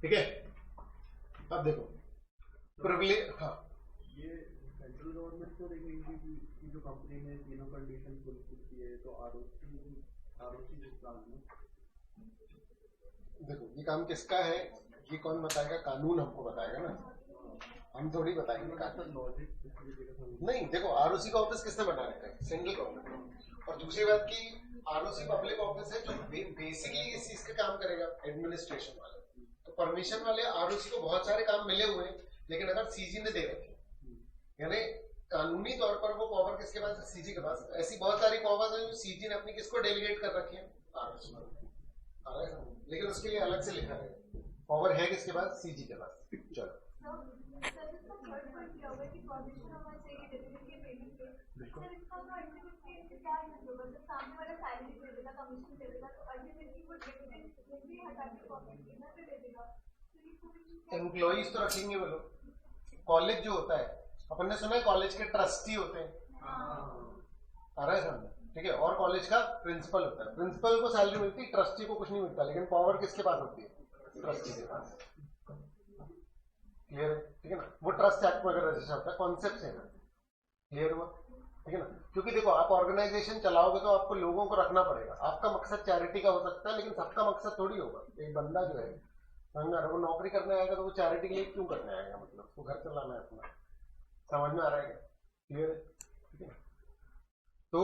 ठीक है, अब देखो प्रिविलेज, हाँ ये सेंट्रल गवर्नमेंट को देखेंगे कि जो कंपनी ने तीनों कंडीशन फुलफिल की है तो आरओसी प्लान में देखो ये काम किसका है, ये कौन बताएगा, कानून हमको बताएगा ना, हम थोड़ी बताएंगे कानून। नहीं देखो आरओसी का ऑफिस किसने बना रखा है, सेंट्रल गवर्नमेंट। और दूसरी बात की आरओसी पब्लिक ऑफिस है जो बेसिकली इस चीज का काम करेगा, एडमिनिस्ट्रेशन वाले। तो परमिशन वाले आरओसी को बहुत सारे काम मिले हुए हैं, लेकिन अगर सीजी ने दे रखे, यानी कानूनी तौर पर वो पावर किसके पास है, सीजी के पास। ऐसी बहुत सारी पावर्स हैं जो सीजी ने अपनी किसको डेलीगेट कर रखी है, आरओसी को। लेकिन उसके लिए अलग से लिखा है, पावर है किसके पास, सीजी के पास। चलो एम्प्लॉइज तो रखेंगे वो लोग। कॉलेज जो होता है, अपन ने सुना है कॉलेज के ट्रस्टी होते हैं, आ रहा है समझ, ठीक है। और कॉलेज का प्रिंसिपल होता है, प्रिंसिपल को सैलरी मिलती है, ट्रस्टी को कुछ नहीं मिलता, लेकिन पावर किसके पास होती है, ट्रस्टी के पास। क्लियर है, ठीक है ना। वो ट्रस्ट एक्ट में अगर रजिस्टर होता है, कॉन्सेप्ट है ना, क्लियर हुआ, ठीक है ना। क्योंकि देखो आप ऑर्गेनाइजेशन चलाओगे तो आपको लोगों को रखना पड़ेगा। आपका मकसद चैरिटी का हो सकता है, लेकिन सबका मकसद थोड़ी होगा। एक बंदा जो है वो नौकरी करने आएगा तो वो चैरिटी के लिए क्यों करने आएगा, मतलब वो घर चलाना है अपना, समझ में आ रहा है क्या, क्लियर है, ठीक है। तो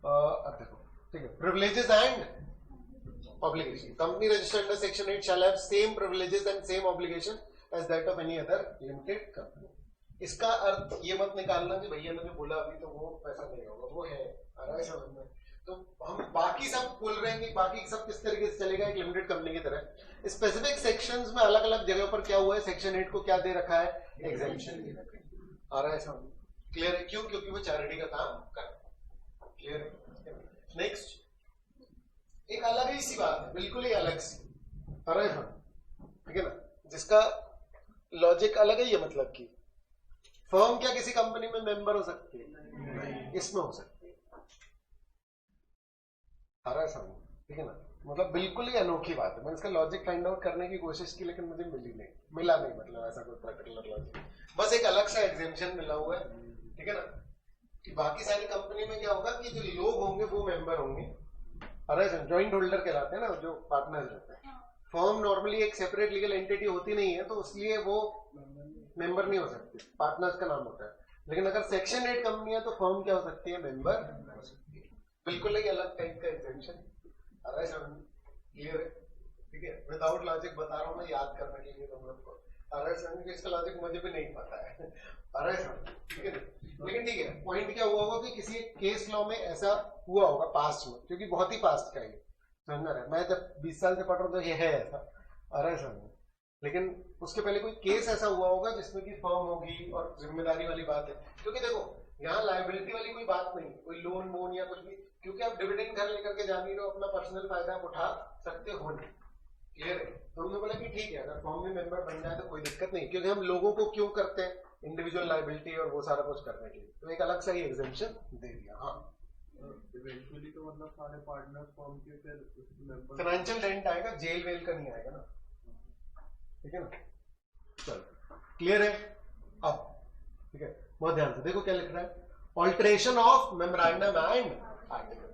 अब देखो, ठीक है, privileges and obligation. Company registered under section 8 shall have same privileges and same obligation as that of any other limited company. इसका अर्थ ये मत निकालना कि भैया ने जो बोला अभी तो वो पैसा नहीं होगा, वो है, आ रहा है समझ में। तो हम बाकी सब बोल रहे हैं कि बाकी सब किस तरीके से चलेगा एक लिमिटेड कंपनी की तरह। स्पेसिफिक सेक्शंस में अलग अलग जगह पर क्या हुआ है, सेक्शन 8 को क्या दे रखा है, एग्जेम्पशन दे रखा है, आ रहा है समझ, क्लियर है। क्यों, क्योंकि वो चैरिटी का काम करता है, क्लियर है। नेक्स्ट एक अलग ही सी बात है, बिल्कुल ही अलग सी, आ रहा है समझ, ठीक है ना, जिसका लॉजिक अलग है। ये मतलब कि फर्म क्या किसी कंपनी में मेंबर हो सकती है, इसमें हो सकती है, आ रहा है समझ, ठीक है ना। मतलब बिल्कुल ही अनोखी बात है। मैंने इसका लॉजिक फाइंड आउट करने की कोशिश की, लेकिन मुझे मिला नहीं, मतलब ऐसा कोई पर्टिकुलर लॉजिक। बस एक अलग सा एग्जेम्पशन मिला हुआ है, ठीक है ना, कि बाकी सारी कंपनी में क्या होगा कि जो लोग होंगे वो मेंबर होंगे, अरे ज्वाइंट होल्डर कहलाते हैं ना, जो पार्टनर्स होते हैं। फर्म नॉर्मली एक सेपरेट लीगल एंटिटी होती नहीं है, तो इसलिए वो मेंबर नहीं हो सकती, पार्टनर्स का नाम होता है। लेकिन अगर सेक्शन 8 कंपनी है तो फर्म क्या हो सकती है, मेंबर हो सकती है। बिल्कुल एक अलग टाइप का एग्जेम्पशन, अरे क्लियर है, ठीक है। विदाउट लॉजिक बता रहा हूँ मैं, याद करने के लिए तुम लोग को। अरे समझ, इसका लॉजिक मुझे भी नहीं पता है, अरे समझ, ठीक है। लेकिन ठीक है, पॉइंट क्या हुआ होगा कि किसी केस लॉ में ऐसा हुआ होगा पास्ट में, क्योंकि बहुत ही पास्ट का है, समझना है। मैं जब 20 साल से पढ़ रहा हूँ तो ये है ऐसा, अरे समझ। लेकिन उसके पहले कोई केस ऐसा हुआ होगा जिसमें कि फर्म होगी और जिम्मेदारी वाली बात है। क्योंकि देखो यहाँ लायबिलिटी वाली कोई बात नहीं, कोई लोन वोन या कुछ भी, क्योंकि आप डिविडेंड घर लेकर के जा नहीं रहे हो, अपना पर्सनल फायदा आप उठा सकते हो नहीं, क्लियर है। तो हमने बोला कि ठीक है, अगर फर्म में मेंबर बन जाए तो कोई दिक्कत नहीं, क्योंकि हम लोगों को क्यों करते हैं, इंडिविजुअल लायबिलिटी और वो सारा कुछ करने के लिए। तो एक अलग सा ही एग्जेम्पशन दे दिया। हाँ, इवेंचुअली तो मतलब सारे पार्टनर फर्म के फिर फाइनेंशियल डेंट आएगा, जेल वेल का नहीं आएगा ना, ठीक है ना। चलो क्लियर है अब, ठीक है। बहुत ध्यान से देखो क्या लिख रहा है, alteration of memorandum and articles.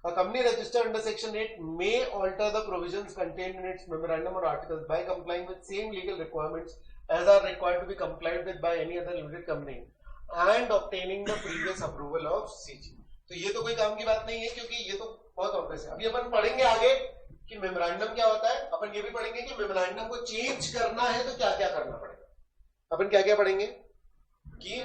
A company registered under Section 8 may alter the provisions contained in its memorandum or articles by complying with same legal requirements as are required to be complied with by any other limited company and obtaining the previous approval of CG। तो ये तो कोई काम की बात नहीं है, क्योंकि ये तो बहुत ऑब्वियस है। अभी अपन पढ़ेंगे आगे कि मेमोरेंडम क्या होता है, अपन ये भी पढ़ेंगे कि मेमोरेंडम को चेंज करना है तो क्या क्या करना पड़ेगा। अपन क्या क्या पढ़ेंगे कि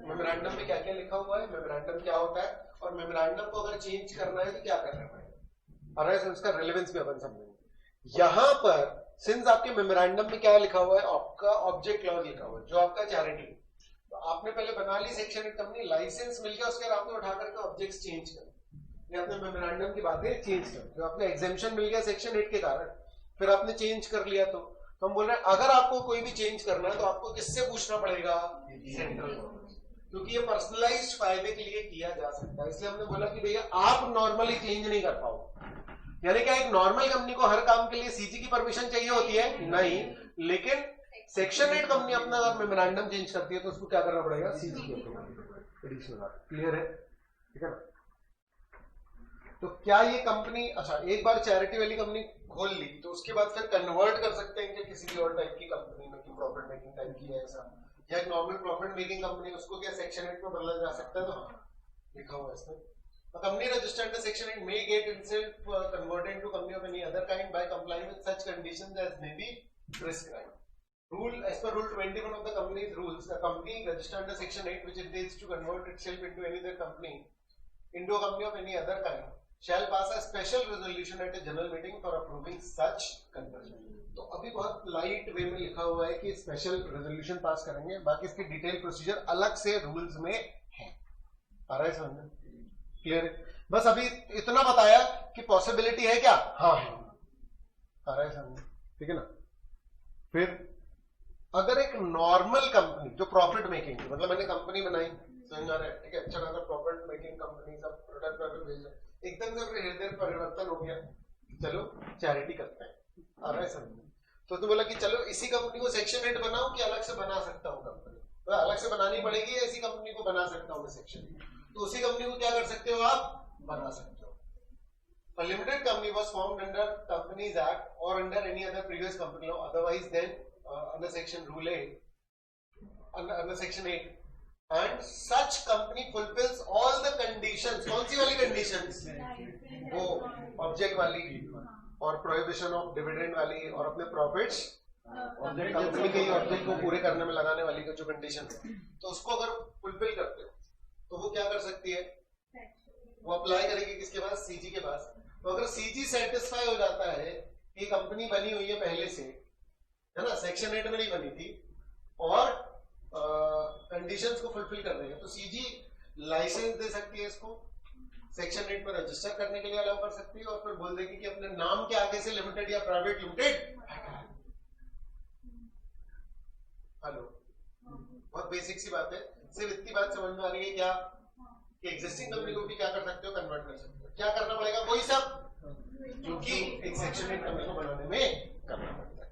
मेमोरेंडम में क्या क्या लिखा हुआ है, मेमोरेंडम क्या होता है, और मेमोरेंडम को अगर चेंज करना है तो क्या करना पड़ेगा, और ऐसे उसका रिलेवेंस भी अपन समझेंगे। यहां पर सिंस आपके मेमोरेंडम में क्या लिखा हुआ है, आपका ऑब्जेक्ट क्लॉज लिखा हुआ है, जो आपका चैरिटी, तो आपने पहले बना ली सेक्शन 8 कंपनी, लाइसेंस मिल गया, उसके बाद आपने उठा करके ऑब्जेक्ट्स चेंज कर, या अपने मेमोरेंडम की बातें चेंज कर, जो आपने एग्जेम्पशन मिल गया सेक्शन 8 के कारण, फिर आपने चेंज कर लिया। तो हम बोल रहे हैं अगर आपको कोई भी चेंज करना है तो आपको किससे पूछना पड़ेगा, सेंट्रल गवर्नमेंट, क्योंकि ये पर्सनलाइज्ड फायदे के लिए किया जा सकता है। इसलिए हमने बोला कि भैया आप नॉर्मली चेंज नहीं कर पाओगे, यानी क्या एक नॉर्मल कंपनी को हर काम के लिए सीजी की परमिशन चाहिए होती है? नहीं, लेकिन सेक्शन 8 कंपनी अपना अगर मेमोरेंडम चेंज करती है तो उसको क्या करना पड़ेगा? सीजी की एडिशनल। क्लियर है? ठीक है ना? तो क्या ये कंपनी, अच्छा एक बार चैरिटी वाली कंपनी खोल ली तो उसके बाद फिर कन्वर्ट कर सकते हैं कि किसी भी और टाइप की कंपनी में, कि प्रॉफिट मेकिंग टाइप की है ऐसा, या एक नॉर्मल प्रॉफिट मेकिंग कंपनी उसको क्या सेक्शन 8 में बदला जा सकता है? तो हाँ, लिखा हुआ है इसमें। A company registered under Section 8 may get itself converted into company of any other kind by complying with such conditions as may be prescribed. Rule as per Rule 21 of the company's rules, a company registered under Section 8 which intends to convert itself into any other company into a company of any other kind shall pass a special resolution at a general meeting for approving such conversion. तो अभी बहुत light वे में लिखा हुआ है कि special resolution pass करेंगे, बाकी इसके डिटेल प्रोसीजर अलग से रूल्स में है। आ रहा है समझ में? क्लियर? बस अभी इतना बताया कि पॉसिबिलिटी है क्या? हाँ है। आ रहा है समझ? ठीक है ना? फिर अगर एक नॉर्मल कंपनी जो प्रॉफिट मेकिंग, मतलब मैंने कंपनी बनाई, समझ आ रहा है? ठीक है, अच्छा खासा प्रॉफिट मेकिंग कंपनी, सब प्रोडक्ट वगैरह भेजा, एकदम से हृदय परिवर्तन हो गया, चलो चैरिटी करते हैं। आ रहा है समझ? तो बोला कि चलो इसी कंपनी को सेक्शन 8 बनाओ कि अलग से बना सकता हूँ कंपनी? तो अलग से बनानी पड़ेगी या इसी कंपनी को बना सकता हूँ मैं सेक्शन 8? तो उसी कंपनी को क्या कर सकते हो आप? बना सकते हो। A limited company was formed under Companies Act or under any other previous company law, otherwise then under section rule 8, under section 8, and such company fulfills all the conditions. कौन सी वाली conditions? वो ऑब्जेक्ट वाली और prohibition of dividend वाली और अपने profits company के object को पूरे करने में लगाने वाली का जो कंडीशन है, तो उसको अगर फुलफिल करते हो तो वो क्या कर सकती है? वो अप्लाई करेगी किसके पास? सीजी के पास। तो अगर सीजी सेटिस्फाई हो जाता है कि कंपनी बनी हुई है पहले से, है ना, सेक्शन 8 में नहीं बनी थी और कंडीशंस को फुलफिल कर रही है, तो सीजी लाइसेंस दे सकती है इसको, सेक्शन 8 में रजिस्टर करने के लिए अलाउ कर सकती है और फिर बोल देगी कि अपने नाम के आगे से लिमिटेड या प्राइवेट लिमिटेड। हेलो, बहुत बेसिक सी बात है, सिर्फ इतनी बात समझ में आ रही है क्या कि एग्जिस्टिंग कंपनी को भी क्या कर सकते हो? कन्वर्ट कर सकते हो। क्या करना पड़ेगा? वही सब क्योंकि एक सेक्शन 8 कंपनी को बनाने में करना पड़ता है।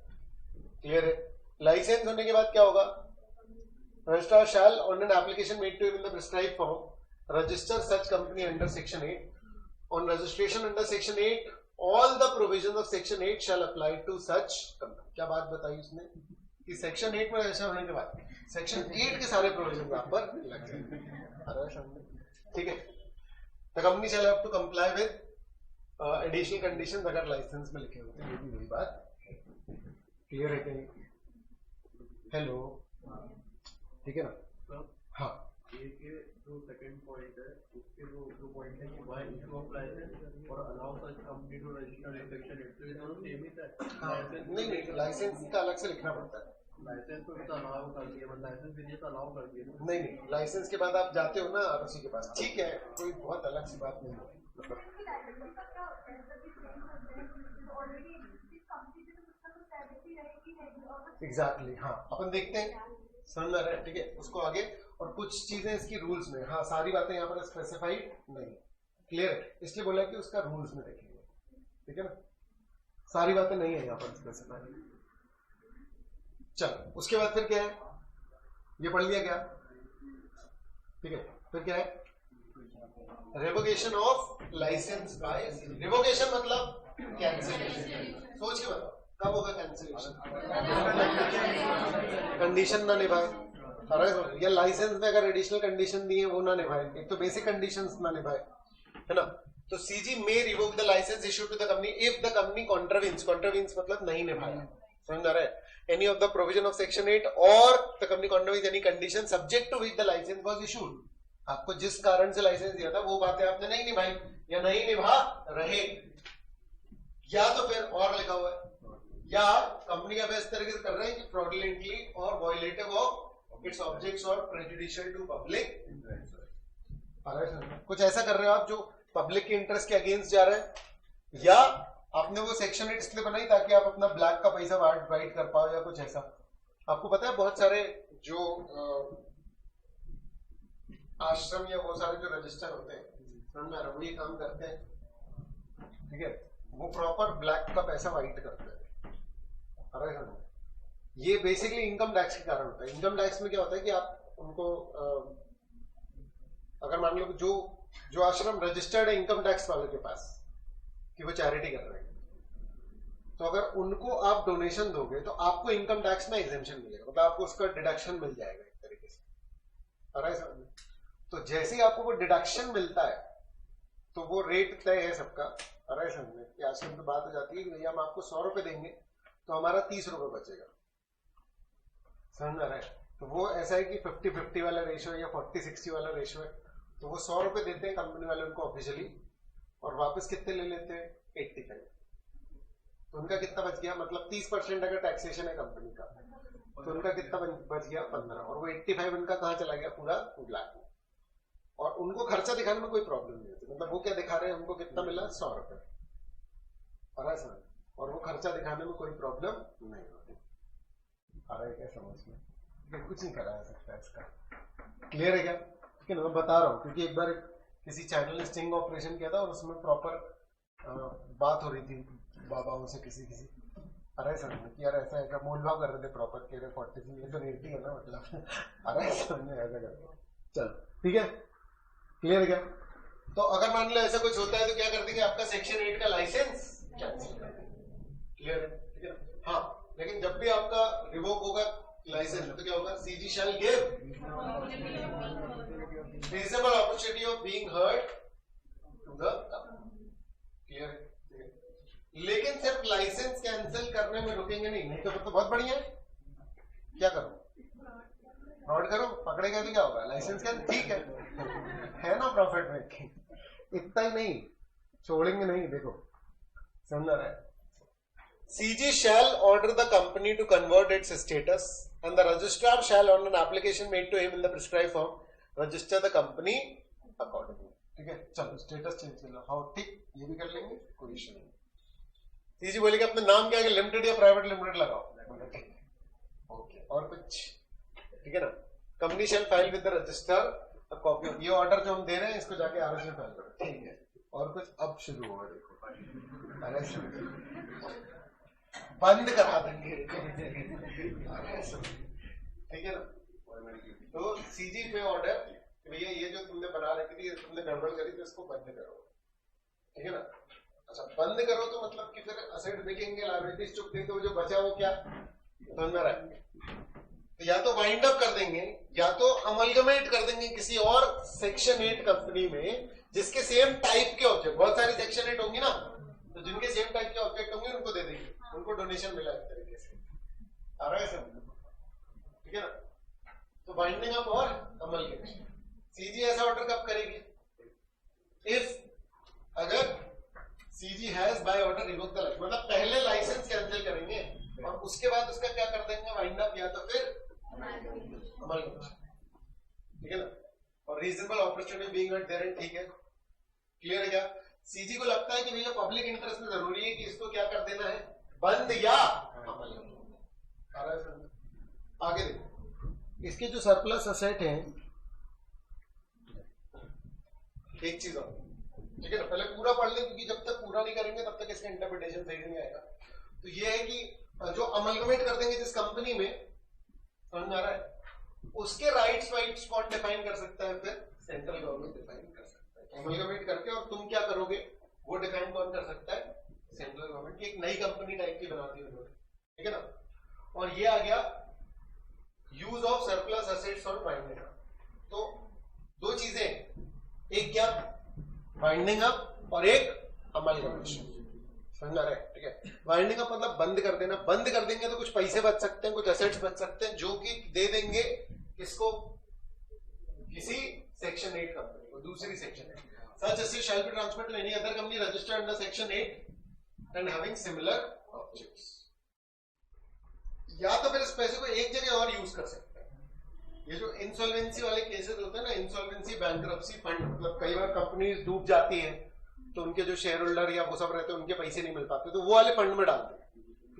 क्लियर है? लाइसेंस होने के बाद क्या होगा? Registrar shall on an application made to in the prescribed form register such company under section 8। On registration under section 8 all the provisions of section 8 shall apply to such company. क्या बात बताई उसने कि सेक्शन 8 में register होने के बाद section 8 के सारे प्रोविजन आप पर लग जाएंगे। ठीक है? The company shall have to comply with additional conditions अगर लाइसेंस में लिखे होते हैं। ये भी वही बात है। क्लियर है क्या? हेलो, ठीक है ना? हाँ, जो सेकंड पॉइंट है उसके जो पॉइंट है कि व्हाई इशू ऑफ लाइसेंस और allow such company to register in section 8, तो ये दोनों सेम ही है। हाँ, नहीं लाइसेंस का अलग से लिखना पड़ता है। लाइसेंस तो अलाउ कर दिया, मतलब लाइसेंस देने तो अलाउ कर दिया। नहीं, लाइसेंस के बाद आप जाते हो ना आरओसी के पास, ठीक है, कोई बहुत अलग सी बात नहीं है। एग्जैक्टली, हाँ, अपन देखते हैं, समझ में आ रहा है? ठीक है, उसको आगे। और कुछ चीजें इसकी रूल्स में, हाँ, सारी बातें यहाँ पर स्पेसिफाइड नहीं। क्लियर है? इसलिए बोला कि उसका रूल्स में देखेंगे। ठीक है ना? सारी बातें नहीं है यहाँ पर स्पेसिफाइड। चलो, उसके बाद फिर क्या है? ये पढ़ लिया क्या? ठीक है, फिर क्या है? Revocation of licence by, revocation मतलब कैंसिलेशन। सोच के बताओ कब होगा कैंसिलेशन? कंडीशन ना निभाए, या लाइसेंस में अगर एडिशनल कंडीशन दी है वो ना निभाए, एक तो बेसिक कंडीशंस ना निभाए, है ना? तो CG may revoke the licence issue to the company if the company contravenes, contravenes मतलब नहीं निभाया, समझ आ रहा है? any of the provision of section 8 or the company contravenes any condition subject to which the license was issued। आपको जिस कारण से लाइसेंस दिया था वो बातें आपने नहीं निभाई या नहीं निभा रहे, या तो फिर और लिखा हुआ है, या कंपनी का इस तरीके से कर रहे हैं कि फ्रॉडुलेंटली और वॉयलेटिव ऑफ इट्स ऑब्जेक्ट्स और प्रेजुडिशियल टू पब्लिक इंटरेस्ट। कुछ ऐसा कर रहे हो आप जो पब्लिक के इंटरेस्ट के अगेंस्ट जा रहे हैं, या आपने वो सेक्शन 8 इसलिए बनाई ताकि आप अपना ब्लैक का पैसा वाइट कर पाओ, या कुछ ऐसा। आपको पता है बहुत सारे जो आश्रम या वो सारे जो रजिस्टर होते हैं, समझ में आ रहा है, वो ये काम करते हैं। ठीक है, वो प्रॉपर ब्लैक का पैसा व्हाइट करते हैं। अरे हाँ, ये बेसिकली इनकम टैक्स के कारण होता है। इनकम टैक्स में क्या होता है कि आप उनको अगर मान लो जो आश्रम रजिस्टर्ड है इनकम टैक्स वाले के पास कि वो चैरिटी कर रहे हैं, तो अगर उनको आप डोनेशन दोगे तो आपको इनकम टैक्स में एग्जेम्पशन मिलेगा, मतलब आपको उसका डिडक्शन मिल जाएगा एक तरीके से। अरे तो जैसे ही आपको वो डिडक्शन मिलता है तो वो रेट तय है सबका। अरे समझ कि आश्रम की बात हो जाती है कि भैया हम आपको 100 रुपए देंगे तो हमारा 30 रुपए बचेगा, समझ आ रहा है। तो वो ऐसा है कि 50-50 वाला रेशियो या 40-60 वाला रेशियो है। तो वो 100 रुपए देते हैं कंपनी वाले उनको ऑफिशियली, और वापस कितने ले लेते हैं 85। तो उनका कितना बच गया, मतलब 30% अगर टैक्सेशन है कंपनी का तो उनका कितना बच गया 15, और वो 85 उनका कहाँ चला गया, पूरा ब्लैक में। और उनको खर्चा दिखाने में कोई प्रॉब्लम नहीं होती, मतलब वो क्या दिखा रहे हैं, उनको कितना मिला 100 रुपए, और वो खर्चा दिखाने में कोई प्रॉब्लम नहीं होती। आ रहा है क्या समझ में? कुछ नहीं करा जा सकता इसका, क्लियर है क्या? ठीक है ना, मैं बता रहा हूँ क्योंकि एक बार किसी चैनल ने स्टिंग ऑपरेशन किया था और उसमें प्रॉपर बात हो रही थी बाबाओं से किसी अरे समझ में कि यार ऐसा है, मोल भाव कर रहे थे प्रॉपर, कह रहे 40 ये तो 80 है ना, मतलब अरे समझ में ऐसा कर। चलो ठीक है, क्लियर है क्या? तो अगर मान लो ऐसा कुछ होता है तो क्या कर देंगे, आपका सेक्शन 8 का लाइसेंस कैंसिल कर देंगे, क्लियर है? ठीक है ना? हाँ, लेकिन जब भी आपका रिवोक होगा लाइसेंस तो क्या होगा, CG shall give reasonable opportunity of being heard to the company, clear है? लेकिन सिर्फ लाइसेंस कैंसिल करने में रुकेंगे नहीं तो बहुत बढ़िया है। क्या करो, फ्रॉड करो, पकड़ेगा तो क्या होगा, लाइसेंस कैंसिल, ठीक है ना, प्रॉफिट मेकिंग। इतना ही नहीं, छोड़ेंगे नहीं, देखो समझ रहा है। CG shall order the company to convert its status and the registrar shall on an application made to him in the prescribed form register the company accordingly। ठीक है, चलो स्टेटस चेंज कर लो, हाँ ठीक, ये भी कर लेंगे, कोई इशू नहीं। CG बोलेगा अपना नाम क्या है, लिमिटेड या प्राइवेट लिमिटेड लगाओ, ओके, और कुछ, ठीक है ना। Company shall file with the register a copy of, ये ऑर्डर जो हम दे रहे हैं इसको जाके ROC में फाइल करो, ठीक है। और कुछ अब शुरू होगा, देखो बंद करा देंगे, ठीक है ना। तो सीजी पे ऑर्डर, भैया ये जो तुमने बना रखी थी, तुमने गड़बड़ करी तो इसको बंद करो, ठीक है ना। अच्छा, बंद करो तो मतलब कि फिर असेट बिकेंगे, लायबिलिटीज चुक देंगे, तो जो बचा वो क्या समझ में रहा है, तो या तो वाइंड अप कर देंगे या तो अमलगमेट कर देंगे किसी और सेक्शन 8 कंपनी में जिसके सेम टाइप के ऑब्जेक्ट, बहुत सारी सेक्शन 8 होंगी ना, तो जिनके सेम टाइप के ऑब्जेक्ट होंगे उनको दे देंगे, उनको डोनेशन मिला एक तरीके से, आ रहा है समझ, ठीक है ना। तो बाइंडिंग अप और अमलगमेट, सीजी ऐसा ऑर्डर कब करेगी, इफ अगर CG has by order revoke the licence, मतलब पहले लाइसेंस कैंसिल करेंगे और उसके बाद उसका क्या कर देंगे, वाइंड अप या तो फिर अमलगमेट, ठीक है ना। और reasonable opportunity being at there and, ठीक है, क्लियर है क्या। सीजी को लगता है कि भैया पब्लिक इंटरेस्ट में जरूरी है कि इसको क्या कर देना है, बंद या अमलगमेट। आगे देखो, इसके जो सरप्लस असेट हैं, एक चीज और, ठीक है ना, पहले पूरा पढ़ लें क्योंकि जब तक पूरा नहीं करेंगे तब तक इसका इंटरप्रिटेशन सही नहीं आएगा। तो ये है कि जो अमलगमेट कर देंगे जिस कंपनी में, समझ में आ रहा है, उसके राइट्स कौन डिफाइन कर सकता है, फिर सेंट्रल गवर्नमेंट डिफाइन कर सकता है। अमलगमेट करके और तुम क्या करोगे वो डिफाइन कौन कर सकता है, सेंट्रल गवर्नमेंट की एक नई कंपनी टाइप की बना दी उन्होंने, ठीक है ना। और ये आ गया use of surplus assets for winding up. तो दो चीजें, एक क्या वाइंडिंग अप और एक अमलगमेशन, समझ आ रहा है, ठीक है। वाइंडिंग अप मतलब बंद कर देना, बंद कर देंगे तो कुछ पैसे बच सकते हैं, कुछ असेट्स बच सकते हैं जो कि दे देंगे किसको, किसी सेक्शन 8 कंपनी को, दूसरी section 8। Such assets shall be transferred to any other company registered under section 8 and having similar objects। या तो फिर इस पैसे को एक जगह और यूज कर सकते हैं। ये जो इंसॉल्वेंसी वाले केसेस होते हैं ना, इंसॉल्वेंसी बैंक्रप्सी फंड, मतलब कई बार कंपनीज डूब जाती हैं तो उनके जो शेयर होल्डर या वो सब रहते हैं उनके पैसे नहीं मिल पाते, तो वो वाले फंड में डालते हैं,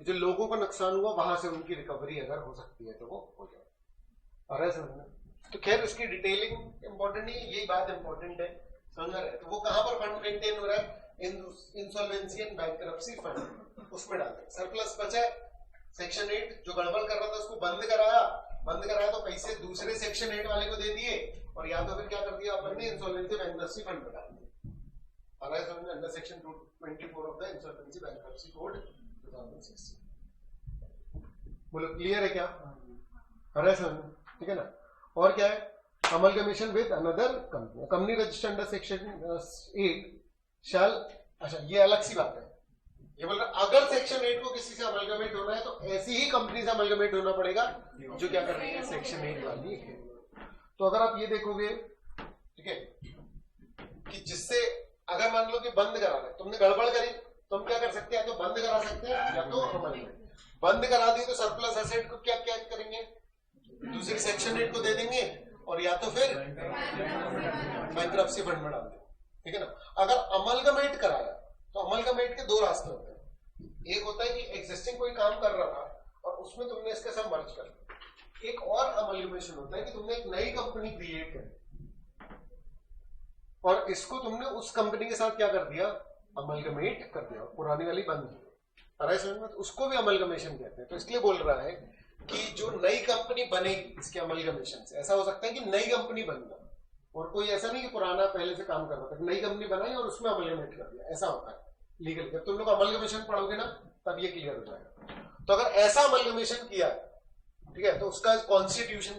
जो लोगों को नुकसान हुआ वहां से उनकी रिकवरी अगर हो सकती है तो वो हो जाए। और समझना, तो खैर उसकी डिटेलिंग इंपॉर्टेंट नहीं है, यही बात इंपॉर्टेंट है, समझ रहे। तो वो कहां पर फंड मेंटेन हो रहा है, इंसॉल्वेंसी एंड बैंकरप्सी फंड, उसमें डालते। सरप्लस बचा है सेक्शन 8, जो गड़बड़ कर रहा था उसको बंद कराया तो पैसे दूसरे सेक्शन 8 वाले को दे दिए, और या तो फिर क्या कर दिया अपन ने, इंसॉल्वेंसी बैंकरप्सी फंड में डाल दिया। अगर समझ में, under section 224 of the insolvency bankruptcy code 2016। बोलो क्लियर है क्या? अरे समझ में, ठीक है ना। और क्या है, amalgamation with another company, company registered under section 8 शैल, अच्छा ये अलग सी बात है, ये बोल रहा अगर सेक्शन 8 को किसी से अमलगमेट होना है तो ऐसी ही कंपनी से अमलगमेट होना पड़ेगा जो क्या कर रही है, सेक्शन 8 वाली है। तो अगर आप ये देखोगे, ठीक है, कि जिससे अगर मान लो कि बंद करा रहे, तुमने गड़बड़ करी, तुम क्या कर सकते हैं, या तो बंद करा सकते हैं या तो अमलगमेट। बंद करा दी तो सरप्लस एसेट को क्या क्या करेंगे, दूसरे सेक्शन 8 को दे देंगे, और या तो फिर बैंकरप्सी फंड में डाल देंगे, ठीक है ना। अगर अमलगमेट कराया तो अमलगमेट के दो रास्ते होते हैं। एक होता है कि एग्जिस्टिंग कोई काम कर रहा था और उसमें तुमने इसके साथ मर्ज कर दिया। एक और अमलगमेशन होता है कि तुमने एक नई कंपनी क्रिएट कर और इसको तुमने उस कंपनी के साथ क्या कर दिया, अमलगमेट कर दिया, पुरानी वाली बंद की। अरे समझ में, उसको भी अमलगमेशन कहते हैं। तो इसलिए बोल रहा है कि जो नई कंपनी बनेगी इसके अमलगमेशन से, ऐसा हो सकता है कि नई कंपनी बन गई और कोई ऐसा नहीं कि पुराना पहले से काम कर रहा था, नई कंपनी बनाई और उसमें अमलगमेट कर दिया, ऐसा होता है लीगल। जब तुम लोग अमलगमेशन पढ़ोगे ना तब ये क्लियर हो जाएगा। तो अगर ऐसा अमलगमेशन किया, ठीक है, तो उसका कॉन्स्टिट्यूशन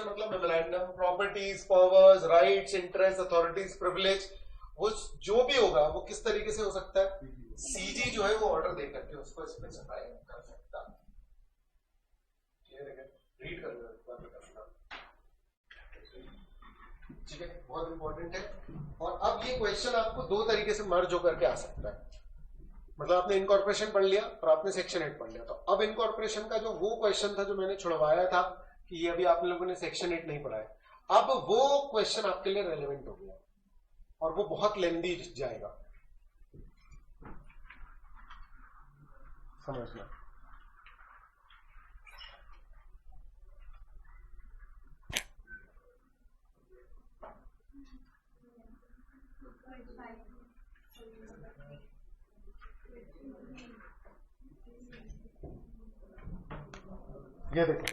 मतलब memorandum, properties, powers, rights, interest, authorities, privilege, वो जो भी होगा वो किस तरीके से हो सकता है, सीजी जो है वो ऑर्डर दे करके उसको स्पेसिफाई कर सकता है। रीड कर लो, ठीक है, बहुत इंपॉर्टेंट है। और अब ये क्वेश्चन आपको दो तरीके से मर्ज होकर के आ सकता है। मतलब आपने इनकॉर्पोरेशन पढ़ लिया और आपने सेक्शन 8 पढ़ लिया, तो अब इनकॉर्पोरेशन का जो वो क्वेश्चन था जो मैंने छुड़वाया था कि ये अभी आप लोगों ने सेक्शन 8 नहीं पढ़ा है, अब वो क्वेश्चन आपके लिए रेलेवेंट हो गया और वो बहुत लेंदी जाएगा, समझना। ये देखो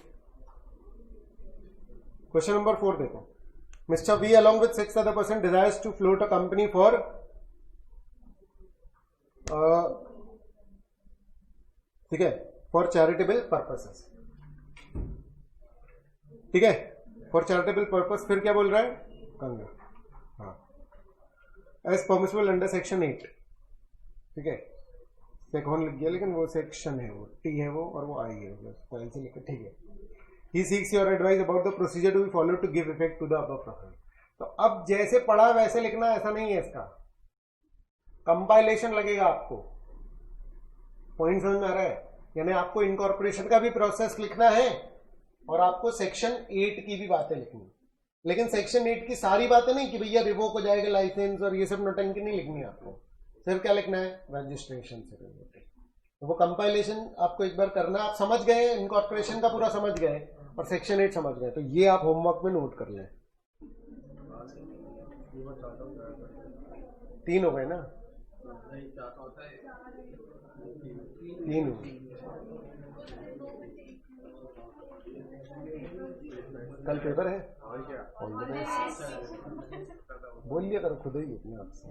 क्वेश्चन नंबर 4 देखो, mister we along with 6 other person desires to float a company for ठीक है, फॉर चैरिटेबल पर्पसेस, ठीक है, फॉर चैरिटेबल पर्पस। फिर क्या बोल रहा है, कंगा, हाँ, एज परमिसिबल अंडर सेक्शन 8, ठीक है, सेक्शन लिख गया लेकिन वो सेक्शन है, वो टी है वो और वो आई है, पहले से लिखा, ठीक है। He seeks your advice about the procedure to be follow to give effect to the above provision. तो अब जैसे पढ़ा वैसे लिखना, ऐसा नहीं है, इसका कंपाइलेशन लगेगा आपको। पॉइंट समझ में आ रहा है? यानी आपको इनकॉर्पोरेशन का भी प्रोसेस लिखना है और आपको सेक्शन 8 की भी बातें लिखनी, लेकिन सेक्शन 8 की सारी बातें नहीं कि भैया रिवोक हो जाएगा लाइसेंस और ये सब नौटंकी नहीं लिखनी है आपको। सिर्फ क्या लिखना है, रजिस्ट्रेशन से रिलेटेड। तो वो कंपाइलेशन आपको एक बार करना, आप समझ गए, इनकॉर्पोरेशन का पूरा समझ गए और सेक्शन 8 समझ गए, तो ये आप होमवर्क में नोट कर लें। 3 हो गए ना, 3 हो, कल पेपर है, बोल लिया करो खुद ही अपने आप से।